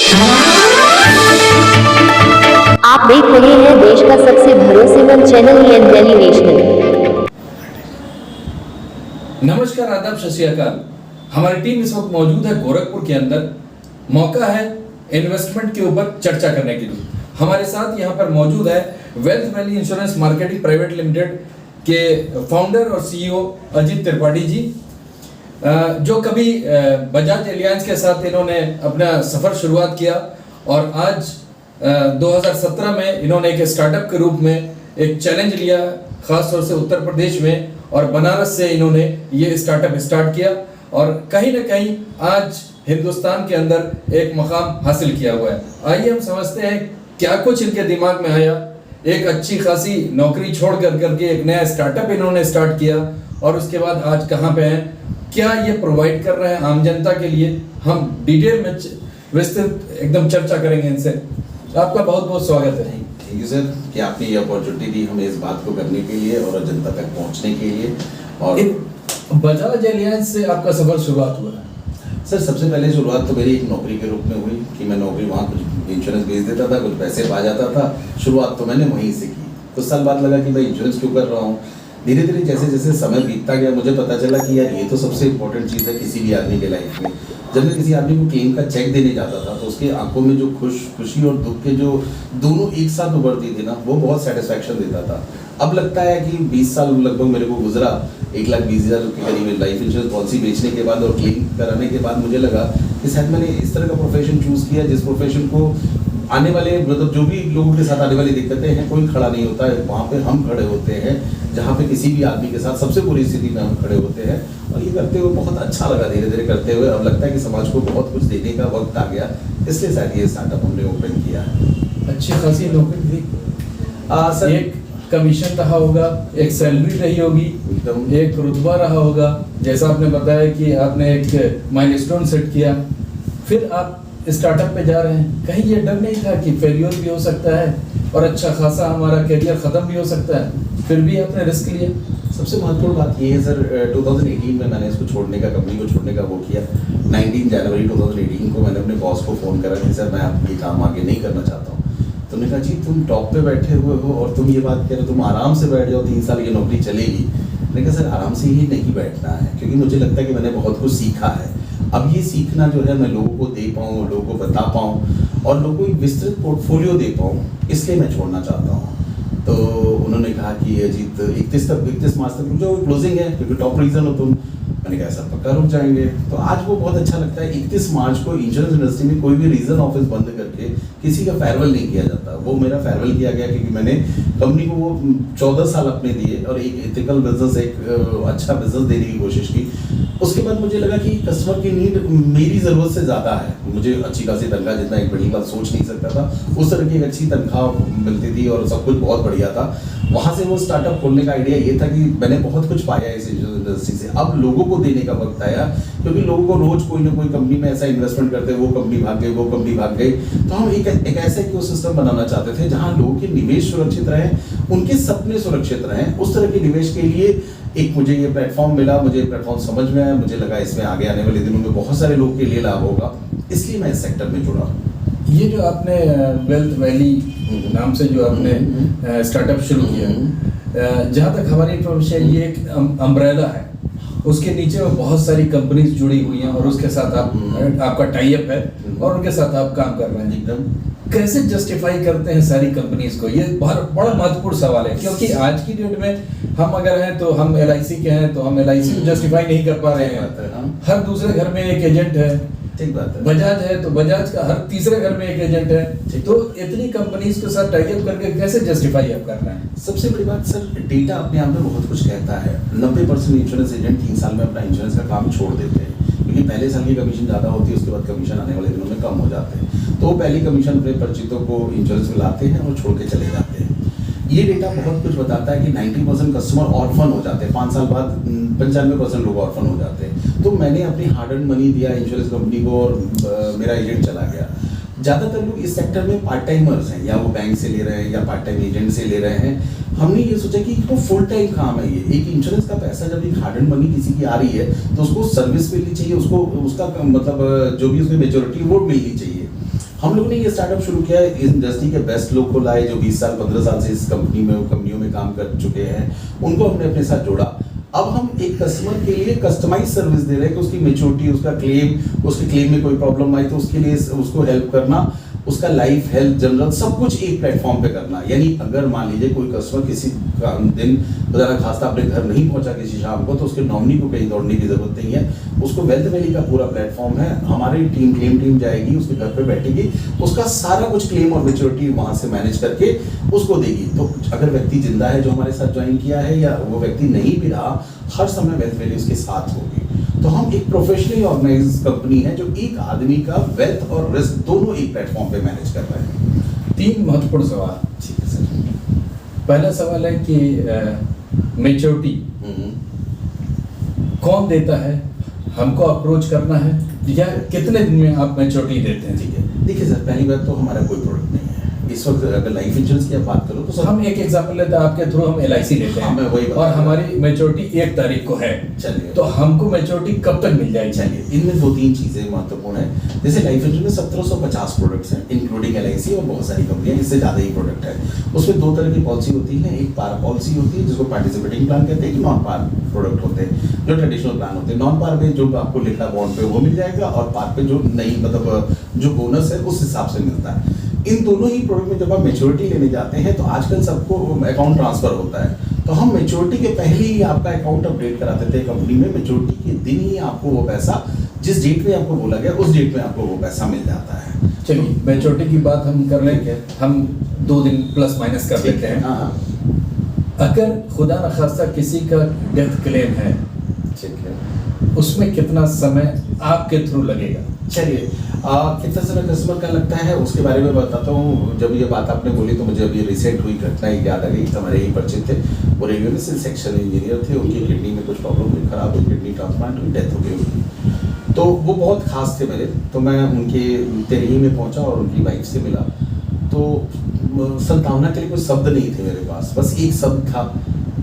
आप देख रहे हैं देश का सबसे भरोसेमंद चैनल दिल्ली नेशनल। नमस्कार, आदाब, सत श्री अकाल। हमारी टीम इस वक्त मौजूद है गोरखपुर के अंदर। मौका है इन्वेस्टमेंट के ऊपर चर्चा करने के लिए। हमारे साथ यहाँ पर मौजूद है wealth valley insurance marketing private limited के फाउंडर और सीईओ अजीत त्रिपाठी जी, जो कभी बजाज एलियांस के साथ इन्होंने अपना सफर शुरुआत किया और आज 2017 में इन्होंने एक स्टार्टअप के रूप में एक चैलेंज लिया, खास तौर से उत्तर प्रदेश में, और बनारस से इन्होंने ये स्टार्टअप स्टार्ट किया और कहीं ना कहीं आज हिंदुस्तान के अंदर एक मकाम हासिल किया हुआ है। आइए हम समझते हैं क्या कुछ इनके दिमाग में आया। एक अच्छी खासी नौकरी छोड़ करके एक नया स्टार्टअप इन्होंने स्टार्ट किया और उसके बाद आज कहाँ पे हैं, क्या ये प्रोवाइड कर रहे हैं आम जनता के लिए। हम डिटेल में विस्तृत एकदम चर्चा करेंगे इनसे। आपका बहुत बहुत स्वागत है। थैंक यू सर कि आपने ये अपॉर्चुनिटी दी हमें इस बात को करने के लिए और जनता तक पहुंचने के लिए। और बजाज एलियांस से आपका सफर शुरुआत हुआ है? सर सबसे पहले शुरुआत तो मेरी एक नौकरी के रूप में हुई कि मैं नौकरी वहाँ कुछ इंश्योरेंस बेच देता था, कुछ पैसे पा जाता था। शुरुआत तो मैंने वहीं से की। कुछ साल बाद लगा कि मैं इंश्योरेंस क्यों कर रहा हूँ। धीरे धीरे जैसे जैसे समय बीतता गया मुझे पता चला कि यार ये तो सबसे इम्पोर्टेंट चीज़ है किसी भी आदमी के लाइफ में। जब मैं किसी आदमी को क्लेम का चेक देने जाता था तो उसके आंखों में जो खुशी और दुख के जो दोनों एक साथ उभरती थी ना, वो बहुत सेटिस्फैक्शन देता था। अब लगता है कि 20 साल लगभग मेरे को गुजरा, 1,20,000 के करीब लाइफ इंश्योरेंस पॉलिसी बेचने के बाद और क्लेम कराने के बाद मुझे लगा कि शायद मैंने इस तरह का प्रोफेशन चूज़ किया जिस प्रोफेशन को आने वाले मतलब जो भी लोगों के साथ आने वाली दिक्कतें हैं कोई खड़ा नहीं होता है, वहाँ पे हम खड़े होते हैं, जहाँ पे किसी भी आदमी के साथ सबसे बुरी स्थिति में हम खड़े होते हैं। और ये करते हुए बहुत अच्छा लगा, धीरे धीरे करते हुए अब लगता है कि समाज को बहुत कुछ देने का वक्त आ गया, इसलिए शायद ये स्टार्टअप हमने ओपन किया है। अच्छी खासी नौकरी थी सर, एक कमीशन रहा होगा, एक सैलरी रही होगी, एक रुतबा रहा होगा। जैसा आपने बताया कि आपने एक माइलस्टोन सेट किया, फिर आप स्टार्टअप पे जा रहे हैं। कहीं ये डर नहीं था कि फेलियर भी हो सकता है और अच्छा खासा हमारा करियर ख़त्म भी हो सकता है, फिर भी आपने रिस्क लिया? सबसे महत्वपूर्ण बात ये है सर, 2018 में मैंने इसको छोड़ने का, कंपनी को छोड़ने का वो किया। 19 जनवरी 2018 को मैंने अपने बॉस को फ़ोन करा कि सर मैं आप ये काम आगे नहीं करना चाहता हूँ। तो उन्होंने कहा जी तुम टॉप पे बैठे हुए हो और तुम ये बात कह रहे हो, तुम आराम से बैठ जाओ, 3 साल ये नौकरी चलेगी। मैंने कहा सर आराम से ही नहीं बैठना है, क्योंकि मुझे लगता है कि मैंने बहुत कुछ सीखा है। अब ये सीखना जो है मैं लोगों को दे पाऊँ, लोगों को बता पाऊँ और लोगों को एक विस्तृत पोर्टफोलियो दे पाऊँ, इसलिए मैं छोड़ना चाहता हूँ। तो उन्होंने कहा कि अजीत 31 मार्च तक जो क्लोजिंग है, क्योंकि टॉप रीजन हो तुम। मैंने कहा सर पक्का रुक जाएंगे। तो आज वो बहुत अच्छा लगता है। 31 मार्च को इंश्योरेंस इंडस्ट्री में कोई भी रीजन ऑफिस बंद करके किसी का फेयरवेल नहीं किया जाता। वो मेरा फेयरवेल किया गया क्योंकि मैंने कंपनी को वो 14 साल अपने दिए और एक एथिकल बिजनेस, एक अच्छा बिजनेस देने की कोशिश की। उसके बाद मुझे लगा कि कस्टमर की नीड मेरी ज़रूरत से ज़्यादा है। मुझे अच्छी खासी तनख्वाह, जितना एक बड़ी बात सोच नहीं सकता था, उस तरह की एक अच्छी तनख्वाह मिलती थी और सब कुछ बहुत बढ़िया था। वहाँ से वो स्टार्टअप खोलने का आइडिया ये था कि मैंने बहुत कुछ पाया इस इंडस्ट्री से। अब लोगों को देने का वक्त आया, क्योंकि लोगों को रोज कोई ना कोई कंपनी में ऐसा इन्वेस्टमेंट करते, वो कंपनी भाग गई, वो कंपनी भाग गई। तो हम एक ऐसा इकोसिस्टम बनाना चाहते थे जहाँ लोगों के निवेश सुरक्षित रहे, उनके सपने सुरक्षित रहें। उस तरह के निवेश के लिए एक मुझे ये प्लेटफॉर्म मिला, मुझे प्लेटफॉर्म समझ में आया, मुझे लगा इसमें आगे आने वाले दिनों में बहुत सारे लोग के लिए लाभ होगा, इसलिए मैं इस सेक्टर में जुड़ा। ये जो आपने वेल्थ वैली नाम से जो आपने स्टार्टअप शुरू किया, जहाँ तक हमारी इन्फॉर्मेशन, ये एक अम्ब्रेला है, उसके नीचे में बहुत सारी कंपनीज जुड़ी हुई हैं और उसके साथ आपका टाई अप है और उनके साथ आप काम कर रहे हैं। एकदम कैसे जस्टिफाई करते हैं सारी कंपनीज को? ये बहुत बड़ा महत्वपूर्ण सवाल है, क्योंकि आज की डेट में हम अगर हैं तो हम LIC के हैं तो हम LIC को जस्टिफाई नहीं कर पा रहे हैं। हर दूसरे घर में एक एजेंट है। ठीक बात है। बजाज है तो बजाज का हर तीसरे घर में एक एजेंट है। तो इतनी कंपनीज के साथ टाई अप करके कैसे जस्टिफाई आप कर रहे हैं? सबसे बड़ी बात सर, डेटा अपने आप में बहुत कुछ कहता है। 90% इंश्योरेंस एजेंट 3 साल में अपना इंश्योरेंस का काम छोड़ देते हैं, क्योंकि पहले साल की कमीशन ज़्यादा होती है, उसके बाद कमीशन आने वाले दिनों में कम हो जाते हैं। तो वो पहली कमीशन अपने परिचितों को इंश्योरेंस में लाते हैं और छोड़ के चले जाते हैं। ये डेटा बहुत कुछ बताता है कि 90% कस्टमर ऑर्फन हो जाते हैं, 5 साल बाद 95% लोग ऑर्फन हो जाते हैं। तो मैंने अपनी हार्ड एंड मनी दिया इंश्योरेंस कंपनी को और मेरा एजेंट चला गया। ज़्यादातर लोग इस सेक्टर में पार्ट टाइमर्स हैं, या वो बैंक से ले रहे हैं या पार्ट टाइम एजेंट से ले रहे हैं। हमने ये सोचा कि वो फुल टाइम काम है। ये एक इंश्योरेंस का पैसा जब एक हार्ड एंड मनी किसी की आ रही है तो उसको सर्विस मिलनी चाहिए, उसको उसका मतलब जो भी उसमें मेजोरिटी वो मिलनी चाहिए। हम लोगों ने ये स्टार्टअप शुरू किया है, इस इंडस्ट्री के बेस्ट लोग को लाए जो 20 साल 15 साल से इस कंपनियों में काम कर चुके हैं, उनको हमने अपने साथ जोड़ा। अब हम एक कस्टमर के लिए कस्टमाइज सर्विस दे रहे हैं कि उसकी मैच्योरिटी, उसके क्लेम में कोई प्रॉब्लम आई तो उसके लिए उसको हेल्प करना, उसका लाइफ, हेल्थ, जनरल सब कुछ एक प्लेटफॉर्म पे करना। यानी अगर मान लीजिए कोई कस्टमर किसी दिन खुदा ना खास्ता अपने घर नहीं पहुंचा किसी शाम को, तो उसके नॉमिनी को कहीं दौड़ने की जरूरत नहीं है। उसको वेल्थ वैली का पूरा प्लेटफॉर्म है, हमारी क्लेम टीम जाएगी, उसके घर पे बैठेगी, उसका सारा कुछ क्लेम और मैच्योरिटी वहां से मैनेज करके उसको देगी। तो अगर व्यक्ति जिंदा है जो हमारे साथ ज्वाइन किया है, या वो व्यक्ति नहीं भी रहा, हर समय वेल्थ वैली उसके साथ होगी। तो हम एक प्रोफेशनली ऑर्गेनाइज कंपनी है जो एक आदमी का वेल्थ और रिस्क दोनों एक प्लेटफॉर्म पे मैनेज कर रहे हैं। 3 महत्वपूर्ण सवाल। ठीक है सर। पहला सवाल है कि मैच्योरिटी कौन देता है, हमको अप्रोच करना है, या कितने दिन में आप मैच्योरिटी देते हैं? ठीक है, देखिए सर, पहली बात तो हमारा कोई प्रोडक्ट नहीं है इस वक्त। अगर लाइफ इंश्योरेंस की आप बात करो तो सर, हम एक एग्जांपल लेते हैं, आपके थ्रू हम LIC लेते हाँ, मैं वही हैं बता और रहा हूँ। हमारी मैच्योरिटी 1 तारीख को है, चलिए, तो हमको मैच्योरिटी कब तक मिल जाएगी? चलिए, इनमें 2-3 चीजें महत्वपूर्ण है। जैसे लाइफ इंश्योरेंस में 1750 प्रोडक्ट्स हैं, इंक्लूडिंग LIC और बहुत सारी कंपनियां, इससे ज्यादा ही प्रोडक्ट है। उसमें 2 तरह की पॉलिसी होती है, एक पार पॉलिसी होती है जिसको पार्टिसिपेटिंग प्लान कहते हैं, कि नॉन पार प्रोडक्ट होते हैं जो ट्रेडिशनल प्लान होते हैं। नॉन पार में जो आपको लिखा बॉन्ड पे वो मिल जाएगा, और पार पे जो नहीं, मतलब जो बोनस है उस हिसाब से मिलता है। इन दोनों ही प्रोडक्ट में जब आप मैच्योरिटी लेने जाते हैं तो आजकल सबको अकाउंट ट्रांसफर होता है, तो हम मैच्योरिटी के पहले ही आपका अकाउंट अपडेट कराते थे कंपनी में। मैच्योरिटी के दिन ही आपको वो पैसा, जिस डेट में आपको बोला गया उस डेट में आपको वो पैसा मिल जाता है। चलिए, मैच्योरिटी की बात हम कर लेंगे, हम 2 दिन प्लस माइनस कर लेते हैं। हाँ, अगर खुदा न खास्ता किसी का डेथ क्लेम है, ठीक है, उसमें कितना समय आपके थ्रू लगेगा? चलिए, कितना समय कस्टमर का लगता है उसके बारे में बताता हूँ। जब ये बात आपने बोली तो मुझे अभी रिसेंट हुई घटना एक याद आ गई। हमारे ही परिचित थे, वो रेलवे में सेक्शन इंजीनियर थे, उनकी किडनी में कुछ प्रॉब्लम हुई, खराब हुई, किडनी ट्रांसप्लांट हुई, डेथ हो गई उनकी। तो वो बहुत खास थे मेरे, तो मैं उनके तेरही में पहुंचा और उनकी वाइफ से मिला। तो संतावना के लिए कोई शब्द नहीं थे मेरे पास, बस एक शब्द था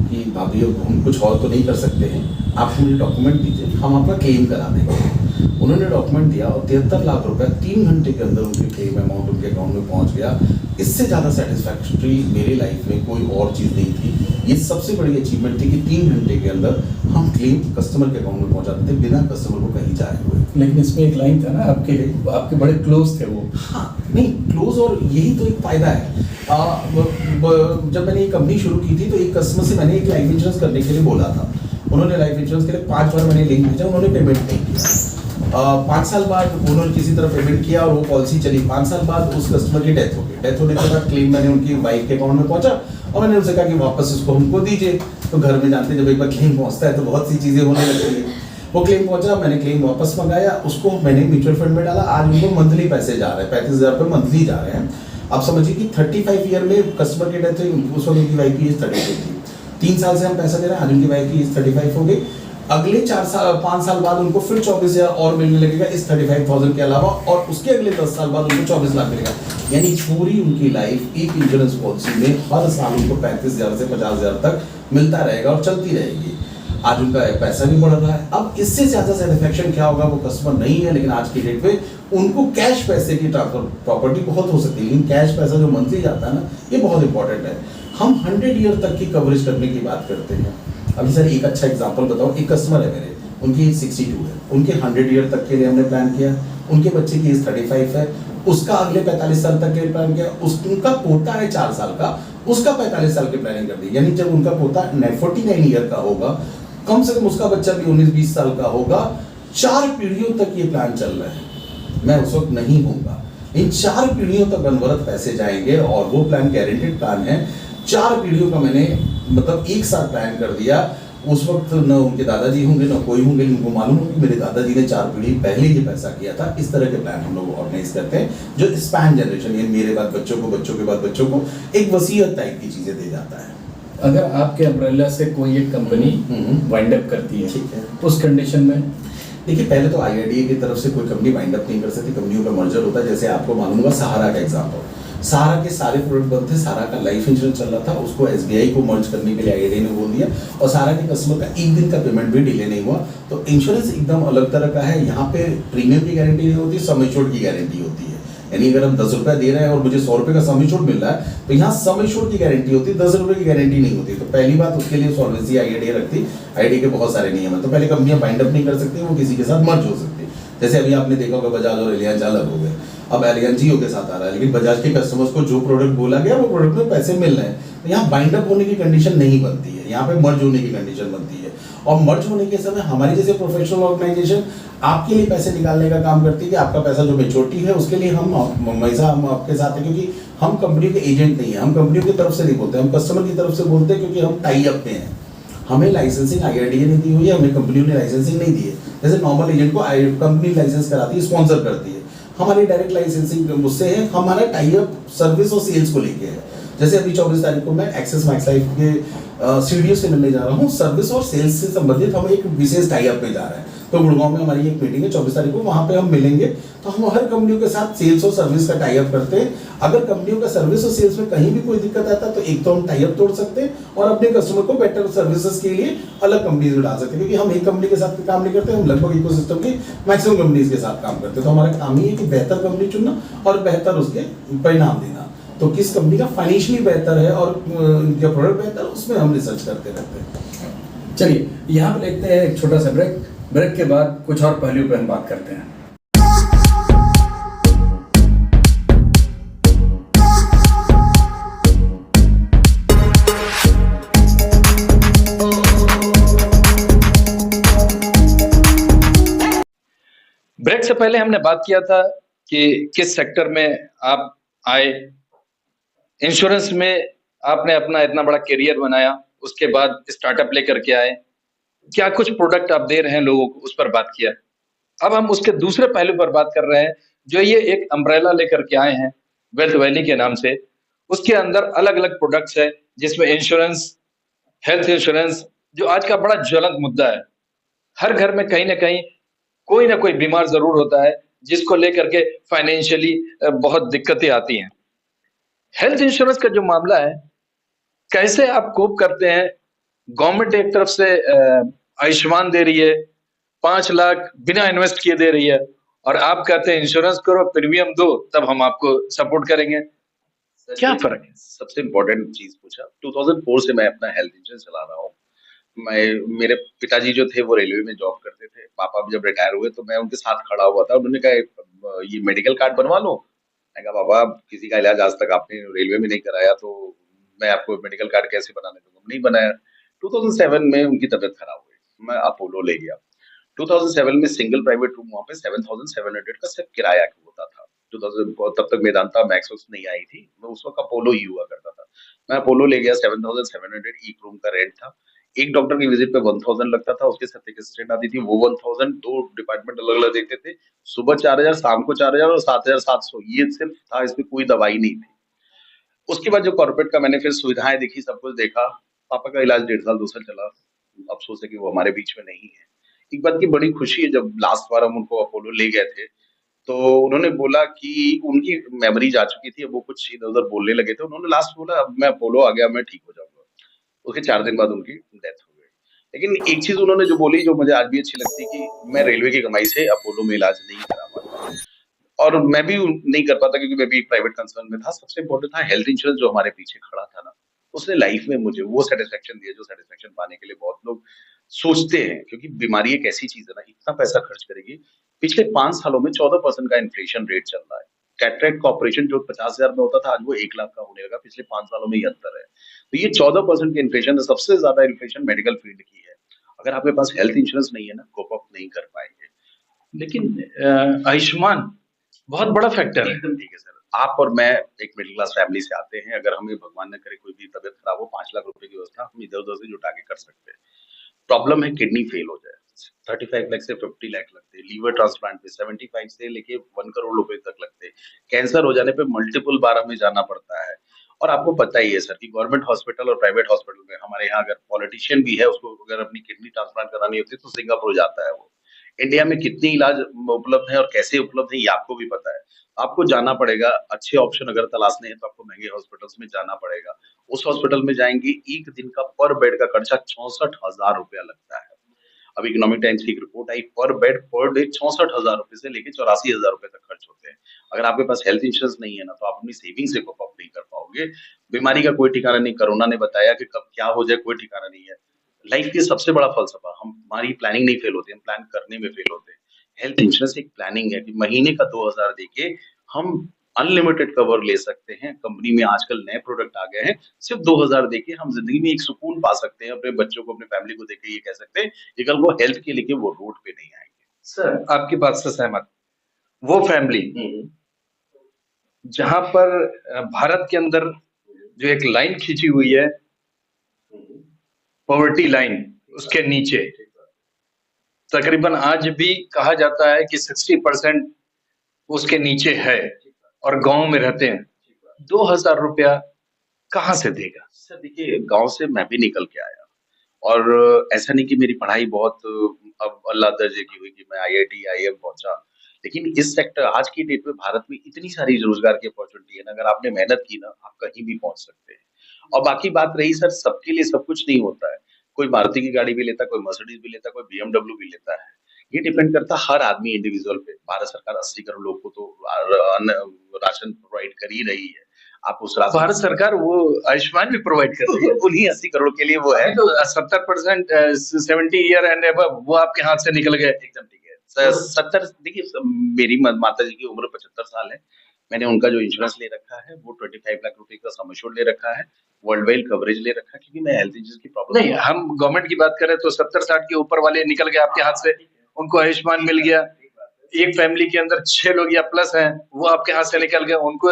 कि भाभी अब हम कुछ और तो नहीं कर सकते हैं, आप मुझे डॉक्यूमेंट दीजिए, हम आपका क्लेम करा देंगे। उन्होंने डॉक्यूमेंट दिया और 73 लाख रुपए 3 घंटे के अंदर उनके क्लेम अमाउंट उनके अकाउंट में पहुंच गया। इससे ज़्यादा सेटिस्फैक्टरी मेरी लाइफ में कोई और चीज़ नहीं थी। ये सबसे बड़ी अचीवमेंट थी कि 3 घंटे के अंदर हम क्लेम कस्टमर के अकाउंट में पहुंचाते थे बिना कस्टमर को कहीं जाए हुए। लेकिन इसमें एक लाइन था ना, आपके बड़े क्लोज थे वो। हाँ, नहीं क्लोज, और यही तो एक फायदा है। जब मैंने ये कंपनी शुरू की थी तो एक कस्टमर से मैंने एक लाइफ इंश्योरेंस करने के लिए बोला था। उन्होंने लाइफ इंश्योरेंस के लिए 5 बार मैंने लिंक भेजा, उन्होंने पेमेंट नहीं किया। 5 साल बाद उन्होंने किसी तरह पेमेंट किया और वो पॉलिसी चली। 5 साल बाद उस कस्टमर की डेथ हो गई। डेथ होने के बाद क्लेम मैंने उनकी वाइफ के अकाउंट में पहुंचा और मैंने उनसे कहा कि वापस इसको हमको दीजिए। तो घर में जानते जब एक बार क्लेम पहुंचता है तो बहुत सी चीज़ें होने लगती है। वो क्लेम पहुंचा, मैंने क्लेम वापस मंगाया, उसको मैंने म्यूचुअल फंड में डाला। आज उनको मंथली पैसे जा रहे हैं, 35,000 रुपये मंथली जा रहे हैं। आप समझिए कि 35 ईयर में कस्टमर की डेथ हुई, उस वक्त उनकी वाइफ की एज 32 थी। 3 साल से हम पैसा दे रहे हैं, आज उनकी वाइफ की एज 35 हो गई। अगले 5 साल बाद उनको फिर 24,000 और मिलने लगेगा इस 35,000 के अलावा, और उसके अगले 10 साल बाद उनको 24 लाख मिलेगा। यानी पूरी उनकी लाइफ एक इंश्योरेंस पॉलिसी में हर साल उनको 35,000 से 50,000 तक मिलता रहेगा और चलती रहेगी। आज उनका पैसा भी बढ़ रहा है। अब इससे ज़्यादा सेटिस्फैक्शन क्या होगा, वो कस्टमर नहीं है, लेकिन आज की डेट में उनको कैश पैसे की प्रॉपर्टी बहुत हो सकती है, लेकिन कैश पैसा जो मंथली जाता है ना, ये बहुत इंपॉर्टेंट है। हम 100 ईयर तक की कवरेज करने की बात करते हैं। अभी सर एक अच्छा एग्जांपल बताओ, एक कस्टमर है मेरे, उनकी एज 62 है, उनके 100 ईयर तक के लिए हमने प्लान किया। उनके बच्चे की एज 35 है, उसका अगले 45 साल तक के लिए प्लान किया। उनका पोता है 4 साल का, उसका 45 साल की प्लानिंग कर दी। यानी जब उनका पोता 49 ईयर का होगा, कम से कम उसका बच्चा भी 19-20 साल का होगा। 4 पीढ़ियों तक ये प्लान चल रहा है। मैं उस वक्त नहीं होऊंगा, इन 4 पीढ़ियों तक अनवरत पैसे जाएंगे, और वो प्लान गारंटेड प्लान है। 4 पीढ़ियों का मैंने मतलब एक साथ प्लान कर दिया। उस वक्त न उनके दादाजी होंगे न कोई होंगे, उनको मालूम होगा कि मेरे दादाजी ने 4 पीढ़ी पहले ये पैसा किया था। इस तरह के प्लान हम लोग ऑर्गेनाइज करते हैं जो स्पैन जनरेशन, ये मेरे बाद बच्चों को, बच्चों के बाद बच्चों को एक वसीयत टाइप की चीजें दे जाता है। अगर आपके अम्ब्रेला से कोई एक कंपनी वाइंड अप करती है, ठीक है, उस कंडीशन में देखिए पहले तो IRDA की तरफ से कोई कंपनी वाइंड अप नहीं कर सकती, कंपनियों का मर्जर होता है। जैसे आपको मालूम होगा सहारा का एग्जांपल, सहारा के सारे प्रोडक्ट बंद थे, सहारा का लाइफ इंश्योरेंस चल रहा था, उसको SBI को मर्ज करने के लिए IRDA ने बोल दिया, और सहारा के कस्टमर का एक दिन का पेमेंट भी डिले नहीं हुआ। तो इंश्योरेंस एकदम अलग तरह का है। यहाँ पे प्रीमियम की गारंटी नहीं होती, सम एश्योर्ड की गारंटी होती है। यानी अगर हम 10 रुपया दे रहे हैं और मुझे 100 रुपए का सम एश्योर्ड मिल रहा है, तो यहाँ सम एश्योर्ड की गारंटी होती है, 10 रुपए की गारंटी नहीं होती। तो पहली बात उसके लिए सॉल्वेंसी आईआईडी रखती, आईडी के बहुत सारे नियम है। तो पहले कंपनियां बाइंड अप नहीं कर सकती, वो किसी के साथ मर्ज हो सकती। जैसे अभी आपने देखा होगा बजाज और एलियांज अलग हो गए, अब एलियांज जियो के साथ आ रहा है, लेकिन बजाज के कस्टमर्स को जो प्रोडक्ट बोला गया वो प्रोडक्ट में पैसे मिल रहे हैं। तो यहाँ बाइंड अप होने की कंडीशन नहीं बनती है, यहाँ पे मर्ज होने की कंडीशन बनती है। और मर्ज होने के समय हमारी जैसे प्रोफेशनल ऑर्गेनाइजेशन आपके लिए पैसे निकालने का काम करती है कि आपका पैसा जो मेच्योरिटी है उसके लिए हम हमेशा हम आपके साथ हैं, क्योंकि हम कंपनी के एजेंट नहीं है, हम कंपनियों की तरफ से नहीं बोलते, हम कस्टमर की तरफ से बोलते हैं, क्योंकि हम टाई अप में हैं। हमें लाइसेंसिंग आईआरडीए नहीं दी हुई है, हमें कंपनियों ने लाइसेंसिंग नहीं दी है। जैसे नॉर्मल एजेंट को कंपनी लाइसेंस कराती है, स्पॉन्सर करती है, हमारी डायरेक्ट लाइसेंसिंग मुझसे है, हमारा टाई अप सर्विस और सेल्स को लेके है। जैसे अभी 24 तारीख को मैं एक्सेस मैक्स लाइफ के सीडीओ से मिलने जा रहा हूँ, सर्विस और सेल्स से संबंधित हम एक विशेष टाई अप में जा रहे हैं। तो गुड़गांव में हमारी एक मीटिंग है 24 तारीख को, वहां पे हम मिलेंगे। तो हम हर कंपनियों के साथ सेल्स और सर्विस का टाई अप करते हैं। अगर कंपनियों का सर्विस और सेल्स में कहीं भी कोई दिक्कत आता है तो एक तो हम टाई अप तोड़ सकते हैं और अपने कस्टमर को बेटर सर्विसेज के लिए अलग कंपनीज में डाल सकते हैं, क्योंकि हम एक कंपनी के साथ काम नहीं करते, हम लगभग इकोसिस्टम की मैक्सिमम कंपनीज के साथ काम करते हैं। तो हमारा काम ही है कि बेहतर कंपनी चुनना और बेहतर उसके परिणाम देना। तो किस कंपनी का फाइनेंशियली बेहतर है और उनका प्रोडक्ट बेहतर है, उसमें हम रिसर्च करते रहते हैं। चलिए यहाँ पे लेते हैं एक छोटा सा ब्रेक। ब्रेक के बाद कुछ और पहलू पर हम बात करते हैं। ब्रेक से पहले हमने बात किया था कि किस सेक्टर में आप आए, इंश्योरेंस में आपने अपना इतना बड़ा करियर बनाया, उसके बाद स्टार्टअप लेकर के आए, क्या कुछ प्रोडक्ट आप दे रहे हैं लोगों को, उस पर बात किया। अब हम उसके दूसरे पहलू पर बात कर रहे हैं, जो ये एक अम्ब्रेला लेकर के आए हैं वेल्थ वैली के नाम से। उसके अंदर अलग अलग प्रोडक्ट्स है, जिसमें इंश्योरेंस, हेल्थ इंश्योरेंस, जो आज का बड़ा ज्वलंत मुद्दा है। हर घर में कहीं ना कहीं कोई ना कोई बीमार जरूर होता है, जिसको लेकर के फाइनेंशियली बहुत दिक्कतें आती हैं। हेल्थ इंश्योरेंस का जो मामला है, कैसे आप कोप करते हैं? गवर्नमेंट एक तरफ से आयुष्मान दे रही है, 5 लाख बिना इन्वेस्ट किए दे रही है, और आप कहते हैं इंश्योरेंस करो, प्रीमियम दो, तब हम आपको सपोर्ट करेंगे। क्या फर्क है? सबसे इम्पोर्टेंट चीज पूछा। 2004 से मैं अपना हेल्थ इंश्योरेंस चला रहा हूँ। मेरे पिताजी जो थे वो रेलवे में जॉब करते थे। पापा भी जब रिटायर हुए तो मैं उनके साथ खड़ा हुआ था। उन्होंने कहा ये मेडिकल कार्ड बनवा लो। मैं कहा पापा किसी का इलाज आज तक आपने रेलवे में नहीं कराया, तो मैं आपको मेडिकल कार्ड कैसे बनाने दूंगा। नहीं बनाया। 2007 में उनकी तबीयत खराब हुई, मैं अपोलो ले गया। 2007 में सिंगल प्राइवेट रूम वहाँ पे 7,700 का सिर्फ किराया होता था। 2000 तब तक मेदांता मैक्स नहीं आई थी, मैं उस वक्त अपोलो ही हुआ करता था। मैं अपोलो ले गया, 7,700 एक रूम का रेंट था। एक डॉक्टर की विजिट पे 1,000 लगता था, उसके साथ एक असिस्टेंट आती थी, वो 1,000, 2 डिपार्टमेंट अलग अलग देखते थे। सुबह 4,000, शाम को 4,000 और 7,700, ये सिर्फ था, इसमें कोई दवाई नहीं थी। उसके बाद जो कॉर्पोरेट का मैंने फिर सुविधाएं देखी, सब कुछ देखा। पापा का इलाज 1.5 साल 2 साल चला। अफसोस है कि वो हमारे बीच में नहीं है। एक बात की बड़ी खुशी है, जब लास्ट बार हम उनको अपोलो ले गए थे तो उन्होंने बोला कि उनकी मेमोरी जा चुकी थी, अब वो कुछ इधर उधर बोलने लगे थे। उन्होंने लास्ट बोला अब मैं अपोलो आ गया, मैं ठीक हो जाऊंगा। उसके 4 दिन बाद उनकी डेथ हो गई। लेकिन एक चीज उन्होंने जो बोली, जो मुझे आज भी अच्छी लगती, कि मैं रेलवे की कमाई से अपोलो में इलाज नहीं करा पाता, और मैं भी नहीं कर पाता क्योंकि मैं भी प्राइवेट कंसर्न में था। सबसे इम्पोर्टेंट था हेल्थ इंश्योरेंस, जो हमारे पीछे खड़ा था ना, उसने लाइफ में मुझे वो सेटिस्फेक्शन दिया, जो सेटिस्फेक्शन पाने के लिए बहुत लोग सोचते हैं। क्योंकि बीमारी एक ऐसी चीज है ना, इतना पैसा खर्च करेगी। पिछले 5 सालों में 14% का इन्फ्लेशन रेट चल रहा है। कैटरेक्ट का ऑपरेशन जो 50,000 में होता था, आज वो 1 लाख का होने लगा। पिछले 5 सालों में ये अंतर है। तो ये 14% की इन्फ्लेशन है। सबसे ज्यादा इन्फ्लेशन मेडिकल फील्ड की है। अगर आपके पास हेल्थ इंश्योरेंस नहीं है ना, कोप अप नहीं कर पाएंगे। लेकिन आयुष्मान बहुत बड़ा फैक्टर है। एकदम ठीक है सर। आप और मैं एक मिडिल क्लास फैमिली से आते हैं। अगर हमें भगवान न करे कोई भी तबियत खराब हो, 5 लाख रुपए की व्यवस्था हम इधर उधर से जुटा के कर सकते हैं। प्रॉब्लम है किडनी फेल हो जाए, 35 लाख से 50 लाख लगते हैं। लीवर ट्रांसप्लांट पे 75 से लेके 1 करोड़ रुपए तक लगते हैं। कैंसर हो जाने पे मल्टीपल बार हमें जाना पड़ता है। और आपको पता ही है सर कि गवर्नमेंट हॉस्पिटल और प्राइवेट हॉस्पिटल में, हमारे यहाँ अगर पॉलिटिशियन भी है, उसको अगर अपनी किडनी ट्रांसप्लांट करानी होती है तो सिंगापुर जाता है वो। इंडिया में कितनी इलाज उपलब्ध है और कैसे उपलब्ध है, ये आपको भी पता है। आपको जाना पड़ेगा। अच्छे ऑप्शन अगर तलाशने हैं तो आपको महंगे हॉस्पिटल्स में जाना पड़ेगा। उस हॉस्पिटल में जाएंगे, एक दिन का पर बेड का खर्चा 64,000 रुपया लगता है। अब इकोनॉमिक टाइम्स की एक रिपोर्ट आई, पर बेड पर डे 64,000 रुपए से लेके 84,000 रुपए तक खर्च होते हैं। अगर आपके पास हेल्थ इंश्योरेंस नहीं है ना, तो आप अपनी सेविंग से कोप अप नहीं कर पाओगे। बीमारी का कोई ठिकाना नहीं, कोरोना ने बताया कि कब क्या हो जाए कोई ठिकाना नहीं है। लाइफ की सबसे बड़ा फलसफा, हमारी प्लानिंग नहीं फेल होती, हम प्लान करने में फेल होते हैं। हेल्थ इंश्योरेंस एक प्लानिंग है कि महीने का 2000 देके हम अनलिमिटेड कवर ले सकते हैं। कंपनी में आजकल नए प्रोडक्ट आ गए हैं, सिर्फ 2000 देके हम जिंदगी में एक सुकून पा सकते हैं। अपने बच्चों को, अपने फैमिली को देके ये कह सकते हैं कि कल वो हेल्थ के लेके वो रोड पे नहीं आएंगे। सर आपकी बात से सहमत। वो फैमिली जहां पर भारत के अंदर जो एक लाइन खींची हुई है, पॉवर्टी लाइन, उसके नीचे तकरीबन आज भी कहा जाता है कि 60% उसके नीचे है और गांव में रहते हैं। 2000 रुपया कहाँ से देगा? सर देखिए, गांव से मैं भी निकल के आया और ऐसा नहीं कि मेरी पढ़ाई बहुत अब अल्लाह दर्जे की हुई कि मैं आईआईटी आईएम पहुंचा। लेकिन इस सेक्टर आज की डेट में भारत में इतनी सारी रोजगार की अपॉर्चुनिटी है ना, अगर आपने मेहनत की ना, आप कहीं भी पहुंच सकते हैं। और बाकी बात रही सर, सबके लिए सब कुछ नहीं होता है। कोई मारुति की गाड़ी भी लेता है, कोई मर्सिडीज भी लेता है, कोई बीएमडब्ल्यू भी लेता है। ये डिपेंड करता है हर आदमी इंडिविजुअल पे। भारत सरकार 80 करोड़ लोग को तो राशन प्रोवाइड कर ही रही है। आप उस राशन, भारत सरकार वो आयुष्मान भी प्रोवाइड कर रही है। उन्हीं 80 करोड़ के लिए वो है। तो 70% 70 ईयर एंड अबव वो आपके हाथ से निकल गए। एकदम ठीक है। 70 देखिए, मेरी माता जी की उम्र 75 साल है। मैंने उनका जो इंश्योरेंस ले रखा है वो 25 लाख रुपए का सम एश्योर्ड ले रखा है, वर्ल्ड वाइड कवरेज ले रखा है, क्योंकि मैं हेल्थ इंश्योरेंस की प्रॉब्लम नहीं, हम गवर्नमेंट की बात करें तो 70-60 के ऊपर वाले निकल गए आपके हाथ से, उनको आयुष्मान मिल गया। एक फैमिली के अंदर 6 लोग या प्लस हैं, वो आपके हाथ से निकल गए, उनको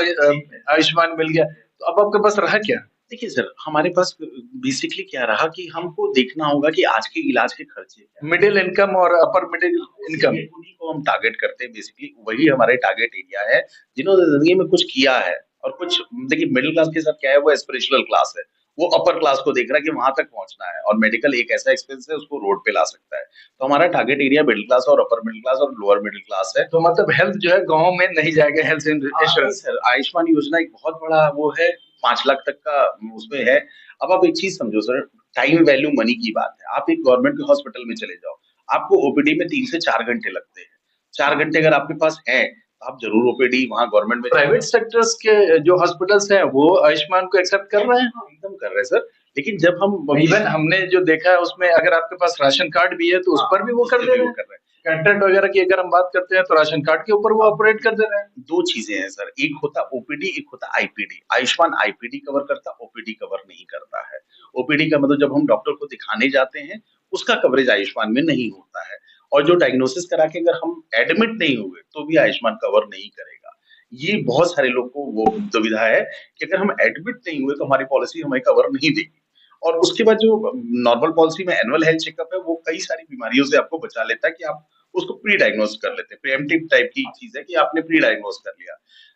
आयुष्मान मिल गया। तो अब आपके पास रहा क्या? देखिए सर, हमारे पास बेसिकली क्या रहा कि हमको देखना होगा कि आज के इलाज के खर्चे क्या हैं। मिडिल इनकम और अपर मिडिल इनकम, उन्हीं को हम टारगेट करते हैं। बेसिकली वही हमारे टारगेट एरिया है जिन्होंने जिंदगी में कुछ किया है। और कुछ देखिए, मिडिल क्लास के साथ क्या है, वो एस्पिरेशनल क्लास है। वो अपर क्लास को देख रहा है कि वहां तक पहुंचना है, और मेडिकल एक ऐसा एक्सपेंस है उसको रोड पे ला सकता है। तो हमारा टारगेट एरिया मिडिल क्लास और अपर मिडिल क्लास और लोअर मिडिल क्लास है। तो मतलब हेल्थ जो है गाँव में नहीं जाएगा, हेल्थ इंश्योरेंस। सर, आयुष्मान योजना एक बहुत बड़ा वो है, 5 लाख तक का उसमें है। अब आप एक चीज समझो सर, टाइम वैल्यू मनी की बात है। आप एक गवर्नमेंट के हॉस्पिटल में चले जाओ, आपको ओपीडी में 3 से 4 घंटे लगते हैं। 4 घंटे अगर आपके पास है तो आप जरूर ओपीडी वहाँ गवर्नमेंट में। प्राइवेट सेक्टर्स के जो हॉस्पिटल्स हैं वो आयुष्मान को एक्सेप्ट कर रहे हैं। एकदम कर रहे हैं सर, लेकिन जब हम इवन हमने जो देखा है उसमें अगर आपके पास राशन कार्ड भी है तो उस पर भी वो कर दे रहे हैं। कंट्रैक्ट वगैरह की अगर हम बात करते हैं तो राशन कार्ड के ऊपर वो ऑपरेट कर दे रहे हैं। 2 चीजें हैं सर, एक होता ओपीडी, एक होता आईपीडी। आयुष्मान आईपीडी कवर करता, ओपीडी कवर नहीं करता है। ओपीडी का मतलब जब हम डॉक्टर को दिखाने जाते हैं, उसका कवरेज आयुष्मान में नहीं होता है। और जो डायग्नोसिस करा के अगर हम एडमिट नहीं हुए तो भी आयुष्मान कवर नहीं करेगा। ये बहुत सारे लोग को वो दुविधा है कि अगर हम एडमिट नहीं हुए तो हमारी पॉलिसी हमें कवर नहीं देगी। और उसके बाद जो नॉर्मल पॉलिसी में एनुअल हेल्थ चेकअप है, वो कई सारी बीमारियों से आपको बचा लेता है कि आप उसको प्री डायग्नोस कर लेते हैं। प्रीएम्प्टिव टाइप की चीज है कि आपने प्री डायग्नोस कर लिया।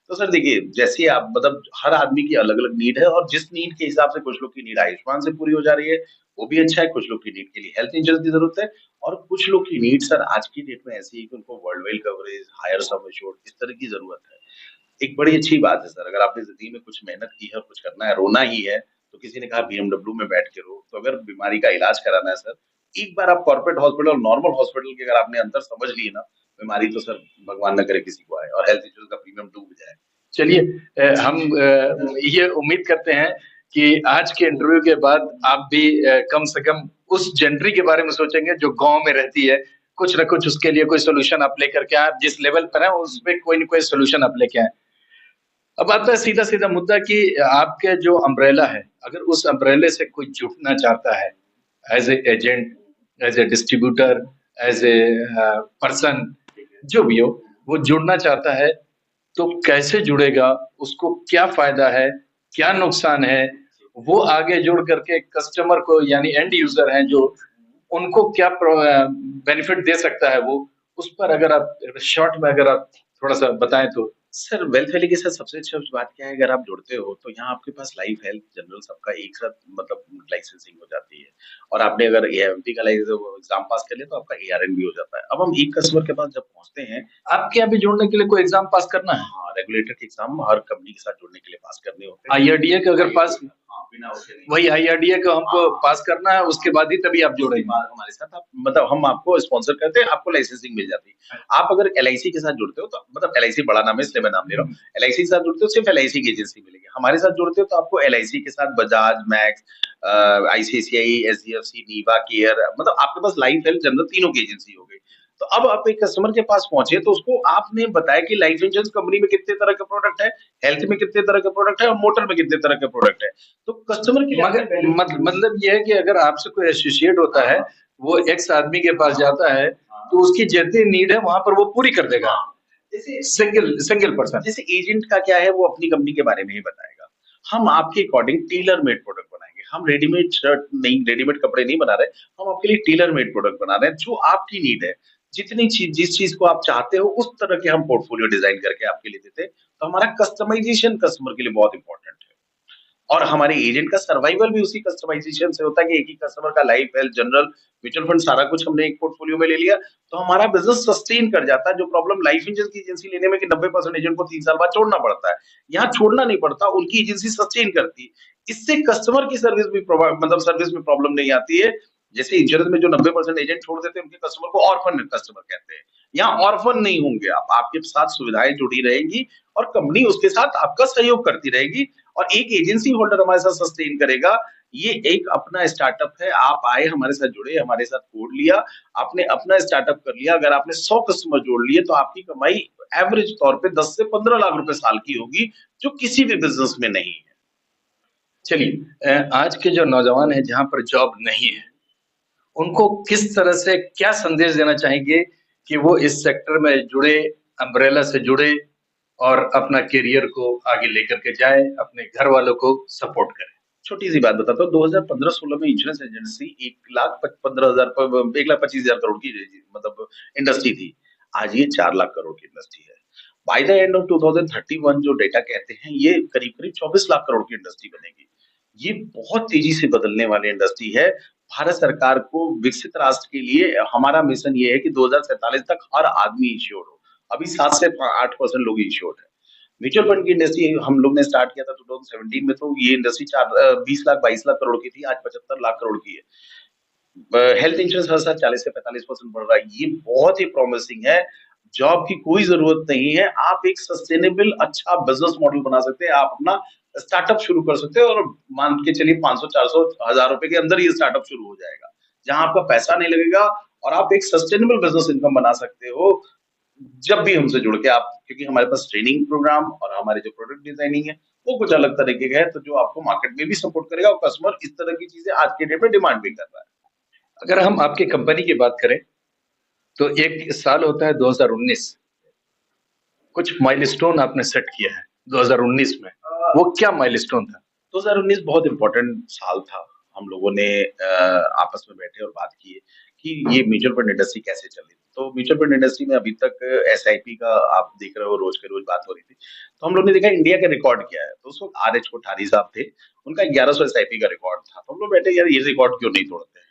तो सर देखिए, जैसे आप मतलब हर आदमी की अलग-अलग नीड है, और जिस नीड के हिसाब से कुछ लोग की नीड आयुष्मान से पूरी हो जा रही है, वो भी अच्छा है। कुछ लोग की नीड के लिए हेल्थ इंश्योरेंस की जरूरत है, और कुछ लोग की नीड सर आज की डेट में ऐसी है कि उनको world wide coverage, higher sum assured, इस तरह की जरूरत है। एक बड़ी अच्छी बात है सर, अगर आपने जिंदगी में कुछ मेहनत की है और कुछ करना है, रोना ही है, तो किसी ने कहा बीएमडब्ल्यू में बैठ के रो। तो अगर बीमारी का इलाज कराना है सर, एक बार आप कॉर्पोरेट हॉस्पिटल और नॉर्मल हॉस्पिटल के अगर आपने अंतर समझ लिए ना, बीमारी तो सर भगवान न करे किसी को आए और हेल्थ इंश्योरेंस का प्रीमियम डूब जाए। चलिए, हम ये उम्मीद करते हैं कि आज के इंटरव्यू के बाद आप भी कम से कम उस जेंडरी के बारे में सोचेंगे जो गांव में रहती है। कुछ न कुछ उसके लिए कोई सोल्यूशन आप लेकर के आए, जिस लेवल पर है उसमें कोई न कोई सोल्यूशन आप लेके आए। अब आता है सीधा सीधा मुद्दा कि आपके जो अम्ब्रेला है, अगर उस अम्ब्रेले से कोई जुड़ना चाहता है as a agent, as a distributor, as a person, जो भी हो, वो जुड़ना चाहता है तो कैसे जुड़ेगा? उसको क्या फायदा है, क्या नुकसान है? वो आगे जुड़ करके कस्टमर को, यानी एंड यूजर हैं जो, उनको क्या बेनिफिट दे सकता है वो, उस पर अगर आप शॉर्ट में अगर आप थोड़ा सा बताएं तो। सर, वेल्थ वैली के साथ सबसे अच्छा बात क्या है, अगर आप जुड़ते हो तो यहाँ आपके पास लाइफ, हेल्थ, जनरल सबका एक साथ मतलब लाइसेंसिंग हो जाती है। और आपने अगर एएमपी का एग्जाम पास कर लिया तो आपका एआरएन भी हो जाता है। अब हम एक कस्टमर के पास जब पहुंचते हैं, आपके यहाँ भी जुड़ने के लिए कोई एग्जाम पास करना है? हाँ, रेगुलेटर के एग्जाम हर कंपनी के साथ जुड़ने के लिए पास करने होते हैं। आईआरडीए के अगर पास, हाँ वही IRDA को हमको पास करना है, उसके बाद ही तभी आप जोड़ेंगे। हमारे साथ आप मतलब हम आपको स्पॉन्सर करते हैं, आपको लाइसेंसिंग मिल जाती है। आप अगर LIC के साथ जुड़ते हो तो मतलब LIC बड़ा नाम है इसलिए मैं नाम ले रहा हूँ। LIC के साथ जुड़ते हो सिर्फ LIC की एजेंसी मिलेगी। हमारे साथ जुड़ते हो तो आपको LIC के साथ Bajaj, Max, ICICI, SDFC, Niva, Care मतलब आपके पास लाइफ, हेल्थ, जनरल तीनों की एजेंसी हो गई। तो अब आप एक कस्टमर के पास पहुंचे तो उसको आपने बताया कि लाइफ इंश्योरेंस कंपनी में कितने तरह का प्रोडक्ट है, हेल्थ में कितने तरह का प्रोडक्ट है और मोटर में कितने तरह के प्रोडक्ट है। तो कस्टमर के लिए मगर मतलब ये है कि अगर आपसे कोई एसोसिएट होता है, वो एक्स आदमी के पास जाता है, तो उसकी जितनी नीड है वहां पर वो पूरी कर देगा। जैसे सिंगल पर्सन। जैसे एजेंट का क्या है वो अपनी कंपनी के बारे में ही बताएगा। हम आपके अकॉर्डिंग टेलर मेड प्रोडक्ट बनाएंगे। हम रेडीमेड शर्ट नहीं, रेडीमेड कपड़े नहीं बना रहे, हम आपके लिए टेलर मेड प्रोडक्ट बना रहे हैं जो आपकी नीड है। जितनी चीज जिस चीज को आप चाहते हो उस तरह के हम पोर्टफोलियो डिजाइन करके आपके लिए देते हैं। तो हमारा कस्टमाइजेशन कस्टमर के लिए बहुत इंपॉर्टेंट है। और हमारे एजेंट का सर्वाइवल भी उसी कस्टमाइजेशन से होता है कि एक ही कस्टमर का life, health, general, mutual fund सारा कुछ हमने एक पोर्टफोलियो में ले लिया तो हमारा बिजनेस सस्टेन कर जाता है। जो प्रॉब्लम लाइफ इंश्योरेंस की एजेंसी लेने में कि 90% एजेंट को 3 साल बाद छोड़ना पड़ता है, यहाँ छोड़ना नहीं पड़ता, उनकी एजेंसी सस्टेन करती है। इससे कस्टमर की सर्विस भी मतलब सर्विस में प्रॉब्लम नहीं आती है। जैसे इंश्योरेंस में जो 90% एजेंट छोड़ देते हैं उनके कस्टमर को ऑर्फन कस्टमर कहते हैं। यहाँ ऑर्फन नहीं होंगे आप, आपके साथ सुविधाएं जुड़ी रहेंगी और कंपनी उसके साथ आपका सहयोग करती रहेगी और एक एजेंसी होल्डर हमारे साथ सस्टेन करेगा। ये एक अपना स्टार्टअप है। आप आए हमारे साथ जुड़े, हमारे साथ कोड लिया, आपने अपना स्टार्टअप कर लिया। अगर आपने 100 कस्टमर जोड़ लिए तो आपकी कमाई एवरेज तौर पे 10 से 15 लाख रुपए साल की होगी, जो किसी भी बिजनेस में नहीं है। चलिए, आज के जो नौजवान हैं जहां पर जॉब नहीं है, उनको किस तरह से क्या संदेश देना चाहेंगे कि वो इस सेक्टर में जुड़े, अम्ब्रेला से जुड़े और अपना करियर को आगे लेकर के जाए, अपने घर वालों को सपोर्ट करें? छोटी सी बात बताता हूँ, 2015-16 में इंश्योरेंस एजेंसी 1,25,000 करोड़ की मतलब इंडस्ट्री थी। आज ये 4 लाख करोड़ की इंडस्ट्री है। बाय द एंड ऑफ 2031 जो डेटा कहते हैं, ये करीब-करीब 24 लाख करोड़ की इंडस्ट्री बनेगी। ये बहुत तेजी से बदलने वाली इंडस्ट्री है। भारत सरकार को विकसित राष्ट्र के लिए हमारा मिशन ये है कि 2047 तक हर आदमी इंश्योर्ड हो। अभी 7 से 8% लोग इंश्योर्ड है। म्यूचुअल फंड की इंडस्ट्री हम लोग ने स्टार्ट किया था 2017 में, तो ये इंडस्ट्री 20 लाख 22 लाख करोड़ की थी, आज 75 लाख करोड़ की है। हेल्थ इंश्योरेंस हर साल 40 से 45% बढ़ रहा है। ये बहुत ही प्रॉमिसिंग है। जॉब की कोई जरूरत नहीं है। आप एक सस्टेनेबल अच्छा बिजनेस मॉडल बना सकते हैं। आप अपना स्टार्टअप शुरू कर सकते हैं और मान के चलिए 500, 400, 1000 रुपए के अंदर ये स्टार्टअप शुरू हो जाएगा, जहां आपका पैसा नहीं लगेगा और आप एक सस्टेनेबल बिजनेस इनकम बना सकते हो। जब भी हमसे जुड़ के आप, क्योंकि हमारे पास ट्रेनिंग प्रोग्राम और हमारे जो प्रोडक्ट डिजाइनिंग है वो कुछ अलग तरीके का है, तो जो आपको मार्केट में भी सपोर्ट करेगा और कस्टमर इस तरह की चीजें आज के डेट में डिमांड भी कर रहा है। अगर हम आपकी कंपनी की बात करें तो एक साल होता है 2019, कुछ माइलस्टोन आपने सेट किया है 2019 में, वो क्या माइलस्टोन था? 2019 बहुत इंपॉर्टेंट साल था। हम लोगों ने आपस में बैठे और बात की है कि ये म्यूचुअल फंड इंडस्ट्री कैसे चल रही थी। तो म्यूचुअल फंड इंडस्ट्री में अभी तक SIP का आप देख रहे हो, रोज के रोज बात हो रही थी। तो हम लोग ने देखा इंडिया का रिकॉर्ड क्या है। तो उस वक्त RH कोठारी साहब थे, उनका 1100 SIP का रिकॉर्ड था। तो हम लोग बैठे, यार ये रिकॉर्ड क्यों नहीं तोड़ते हैं।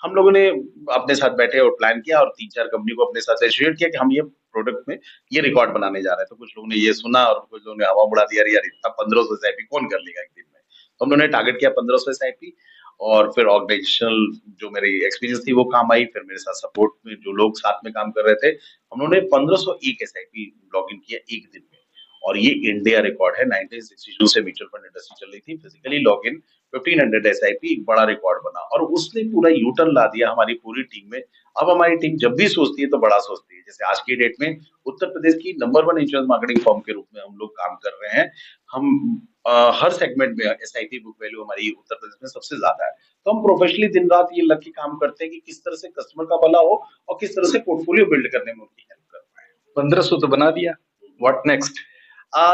हम लोगों ने अपने साथ बैठे और प्लान किया और 3-4 कंपनी को अपने साथ एसोसिएट किया कि हम ये प्रोडक्ट में ये रिकॉर्ड बनाने जा रहे हैं। तो कुछ लोगों ने ये सुना और कुछ लोगों ने हवा उड़ा दिया, यार इतना 1500 SIP कौन कर लेगा एक दिन में। तो हम लोगों ने टारगेट किया 1500 SIP और फिर ऑर्गेनाइजेशनल जो मेरी एक्सपीरियंस थी वो काम आई। फिर मेरे साथ सपोर्ट में जो लोग साथ में काम कर रहे थे, हम लोगों ने 1501 SIP लॉग इन किया एक दिन में। और ये इंडिया रिकॉर्ड है। 1962 से म्यूचुअल फंड इंडस्ट्री चल रही थी। फिजिकली लॉग इन 1500 SIP एक बड़ा रिकॉर्ड बना और उसने पूरा यूटर्न ला दिया हमारी पूरी टीम में। अब हमारी टीम जब भी सोचती है तो बड़ा सोचती है। जैसे आज की डेट में उत्तर प्रदेश की नंबर 1 इंश्योरेंस मार्केटिंग फर्म के रूप में हम लोग काम कर रहे हैं। हम हर सेगमेंट में SIP बुक वैल्यू हमारी उत्तर प्रदेश में सबसे ज्यादा है। तो हम प्रोफेशनली दिन रात ये लग के काम करते हैं कि किस तरह से कस्टमर का भला हो और किस तरह से पोर्टफोलियो बिल्ड करने में उनकी हेल्प कर पाए। 1500 तो बना दिया, व्हाट नेक्स्ट?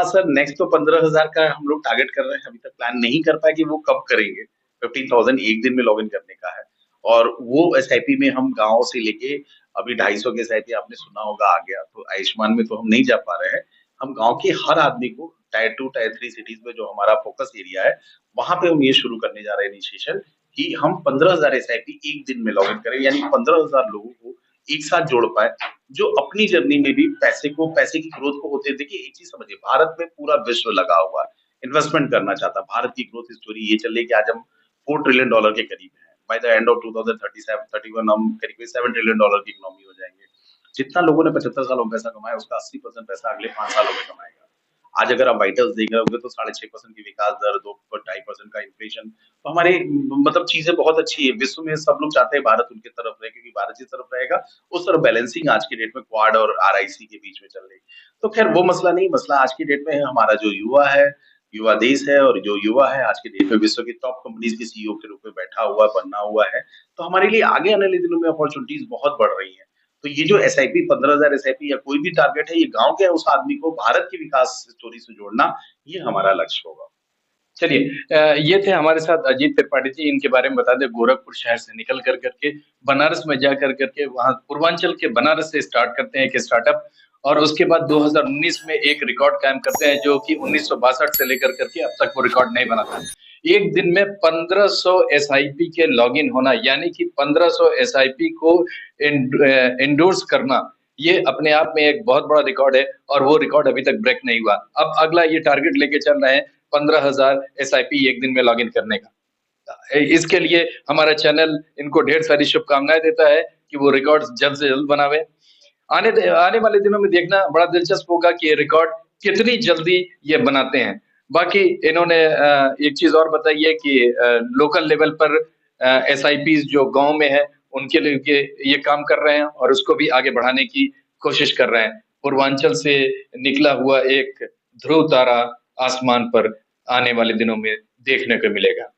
सर नेक्स्ट तो 15,000 का हम लोग टारगेट कर रहे हैं। अभी तक प्लान नहीं कर पाए कि वो कब करेंगे। 15,000 एक दिन में लॉगिन करने का है और वो SIP में हम गांव से लेके अभी 250 के SIP आपने सुना होगा आ गया। तो आयुष्मान में तो हम नहीं जा पा रहे हैं। हम गांव के हर आदमी को टायर 2 टायर 3 सिटीज में जो हमारा फोकस एरिया है वहां पे हम ये शुरू करने जा रहे हैं इनिशिएशन कि हम 15,000 SIP एक दिन में लॉगिन करें, यानी 15,000 लोगों को एक साथ जोड़ पाए जो अपनी जर्नी में भी पैसे की ग्रोथ को होते। देखिए एक चीज समझिए, भारत में पूरा विश्व लगा हुआ है। इन्वेस्टमेंट करना चाहता। भारत की ग्रोथ स्टोरी ये चल रही है कि आज हम $4 ट्रिलियन के करीब हैं। बाय द एंड ऑफ 2037-31 हम करीब $7 ट्रिलियन की इकोनॉमी हो जाएंगे। जितना लोगों ने 75 सालों में पैसा कमाया, उसका 80% पैसा अगले 5 सालों में कमाएगा। आज अगर आप वाइटल्स देख रहे होंगे तो 6.5% की विकास दर, 2-2.5% का इन्फ्लेशन, तो हमारे मतलब चीजें बहुत अच्छी है। विश्व में सब लोग चाहते हैं भारत उनकी तरफ रहे, क्योंकि भारत जिस तरफ रहेगा उस तरफ बैलेंसिंग आज की डेट में क्वाड और आरआईसी के बीच में चल रही है। तो खैर वो मसला नहीं, मसला आज की डेट में है हमारा जो युवा है, युवा देश है, और जो युवा है आज की डेट में विश्व की टॉप कंपनीज के सीईओ के रूप में बैठा हुआ बनना हुआ है। तो हमारे लिए आगे आने वाले दिनों में अपॉर्चुनिटीज बहुत बढ़ रही हैं। तो ये जो एसआईपी 15,000 एसआईपी या कोई भी टारगेट है, ये गांव के उस आदमी को भारत की विकास स्टोरी से जोड़ना, ये हमारा लक्ष्य होगा। चलिए, ये थे हमारे साथ अजीत त्रिपाठी जी। इनके बारे में बता दें, गोरखपुर शहर से निकल कर करके बनारस में जा कर करके वहाँ पूर्वांचल के बनारस से स्टार्ट करते हैं एक स्टार्टअप, और उसके बाद 2019 में एक रिकॉर्ड कायम करते हैं जो कि 1962 से लेकर करके अब तक वो रिकॉर्ड नहीं बना था। एक दिन में 1500 एसआईपी के लॉगिन होना, यानी कि 1500 एसआईपी को एंडोर्स करना, ये अपने आप में एक बहुत बड़ा रिकॉर्ड है, और वो रिकॉर्ड अभी तक ब्रेक नहीं हुआ। अब अगला ये टारगेट लेके चल रहे हैं 15,000 एसआईपी एक दिन में लॉगिन करने का। इसके लिए हमारा चैनल इनको ढेर सारी शुभकामनाएं देता है कि वो रिकॉर्ड जल्द से जल्द बनावे। आने वाले दिनों में देखना बड़ा दिलचस्प होगा कि ये रिकॉर्ड कितनी जल्दी ये बनाते हैं। बाकी इन्होंने एक चीज और बताई है कि लोकल लेवल पर एसआईपीज जो गांव में है उनके लिए ये काम कर रहे हैं, और उसको भी आगे बढ़ाने की कोशिश कर रहे हैं। पूर्वांचल से निकला हुआ एक ध्रुव तारा आसमान पर आने वाले दिनों में देखने को मिलेगा।